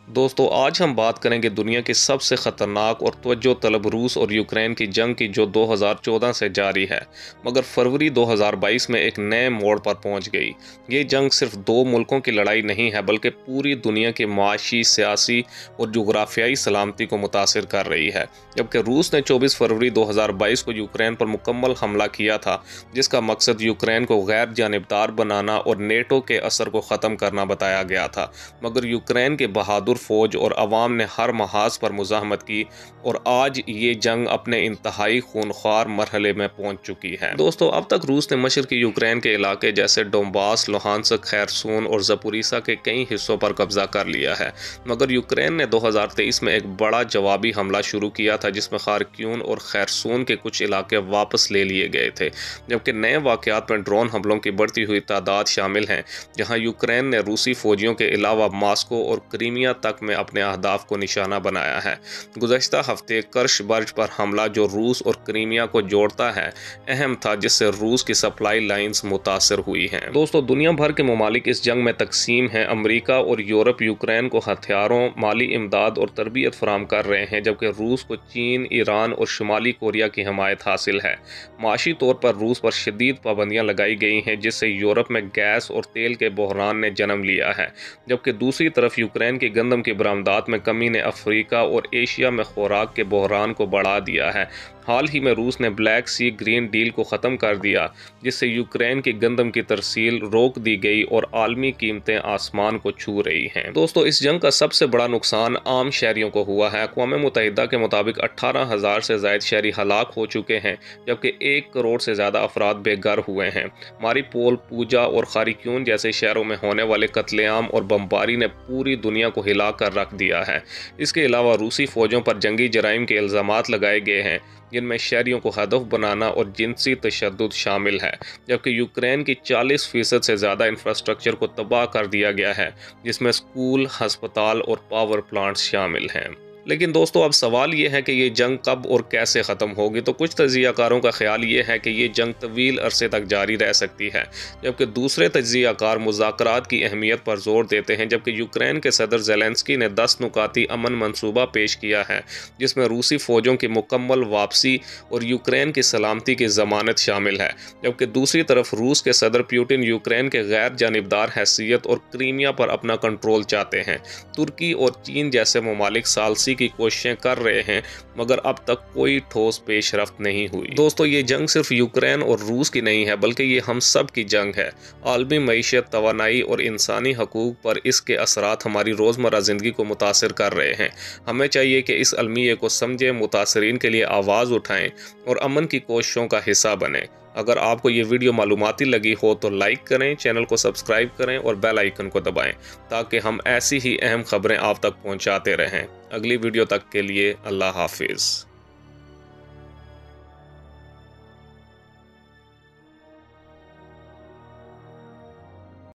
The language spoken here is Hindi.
दोस्तों आज हम बात करेंगे दुनिया की सबसे ख़तरनाक और तवज्जो तलब रूस और यूक्रेन की जंग की जो 2014 से जारी है मगर फरवरी 2022 में एक नए मोड़ पर पहुंच गई। ये जंग सिर्फ दो मुल्कों की लड़ाई नहीं है बल्कि पूरी दुनिया की माशी, सियासी और जोग्राफियाई सलामती को मुतासिर कर रही है। जबकि रूस ने 24 फरवरी 2022 को यूक्रेन पर मुकम्मल हमला किया था जिसका मकसद यूक्रेन को गैर जानिबदार बनाना और नेटो के असर को ख़त्म करना बताया गया था, मगर यूक्रेन के बहादुर फौज और अवाम ने हर महाज पर मुज़ाहमत की और आज ये जंग अपने इंतहाई खूनख्वार मरहले में पहुंच चुकी है। दोस्तों अब तक रूस ने मशरकी यूक्रेन के इलाके जैसे डोंबास, लुहांस्क, खैरसून और ज़पोरिसा के कई हिस्सों पर कब्जा कर लिया है, मगर यूक्रेन ने 2023 में एक बड़ा जवाबी हमला शुरू किया था जिसमें खार्कियून और खैरसून के कुछ इलाके वापस ले लिए गए थे। जबकि नए वाक़यात में ड्रोन हमलों की बढ़ती हुई तादाद शामिल हैं, जहाँ यूक्रेन ने रूसी फौजियों के अलावा मॉस्को और क्रीमिया तक में अपने अहदाफ को निशाना बनाया है। गुज़श्ता हफ्ते कर्शबर्ज पर हमला जो रूस और क्रीमिया को जोड़ता है अहम था, जिससे रूस की सप्लाई लाइंस मुतासर हुई हैं। दोस्तों दुनिया भर के ममालिक इस जंग में तकसीम हैं। अमेरिका और यूरोप यूक्रेन को हथियारों, माली इमदाद और तरबियत फराम कर रहे हैं, जबकि रूस को चीन, ईरान और शुमाली कोरिया की हमायत हासिल है। माशी तौर पर रूस पर शदीद पाबंदियाँ लगाई गई हैं जिससे यूरोप में गैस और तेल के बहरान ने जन्म लिया है, जबकि दूसरी तरफ यूक्रेन की गंदम की बरामदात में कमी ने अफ्रीका और एशिया में खुराक के बहरान को बढ़ा दिया है। हाल ही में रूस ने ब्लैक सी ग्रीन डील को ख़त्म कर दिया जिससे यूक्रेन की गंदम की तरसील रोक दी गई और आलमी कीमतें आसमान को छू रही हैं। दोस्तों इस जंग का सबसे बड़ा नुकसान आम शहरियों को हुआ है। अक़वाम मुत्तहिदा के मुताबिक 18,000 से ज़ायद शहरी हलाक हो चुके हैं, जबकि 1 करोड़ से ज़्यादा अफराद बेघर हुए हैं। मारिपोल, पूजा और खारिक्यून जैसे शहरों में होने वाले कत्लेआम और बमबारी ने पूरी दुनिया को हिला कर रख दिया है। इसके अलावा रूसी फ़ौजों पर जंगी जराइम के इल्ज़ामात लगाए गए हैं जिनमें शहरियों को हदफ बनाना और जिनसी तशद्दुद शामिल है, जबकि यूक्रेन की 40% से ज़्यादा इंफ्रास्ट्रक्चर को तबाह कर दिया गया है जिसमें स्कूल, हस्पताल और पावर प्लांट्स शामिल हैं। लेकिन दोस्तों अब सवाल ये है कि ये जंग कब और कैसे ख़त्म होगी। तो कुछ तज्ज़ियाकारों का ख्याल ये है कि ये जंग तवील अरसे तक जारी रह सकती है, जबकि दूसरे तज्ज़ियाकार मुज़ाकरात की अहमियत पर जोर देते हैं। जबकि यूक्रेन के सदर ज़ेलेंस्की ने 10 नुकाती अमन मनसूबा पेश किया है जिसमें रूसी फ़ौजों की मुकम्मल वापसी और यूक्रेन की सलामती की ज़मानत शामिल है। जबकि दूसरी तरफ रूस के सदर पुतिन यूक्रेन के गैर जानिबदार हैसियत और क्रीमिया पर अपना कंट्रोल चाहते हैं। तुर्की और चीन जैसे ममालिक सालसी की कोशिशें कर रहे हैं, मगर अब तक कोई ठोस पेशरफ्त नहीं हुई। दोस्तों ये जंग सिर्फ यूक्रेन और रूस की नहीं है बल्कि ये हम सब की जंग है। आलमी मईशत, तवानाई और इंसानी हकूक पर इसके असरात हमारी रोज़मर्रा ज़िंदगी को मुतासिर कर रहे हैं। हमें चाहिए कि इस अलमिये को समझें, मुतासरीन के लिए आवाज़ उठाएं और अमन की कोशिशों का हिस्सा बने। अगर आपको ये वीडियो मालूमाती लगी हो तो लाइक करें, चैनल को सब्सक्राइब करें और बेल आइकन को दबाएं ताकि हम ऐसी ही अहम खबरें आप तक पहुंचाते रहें। अगली वीडियो तक के लिए अल्लाह हाफिज़।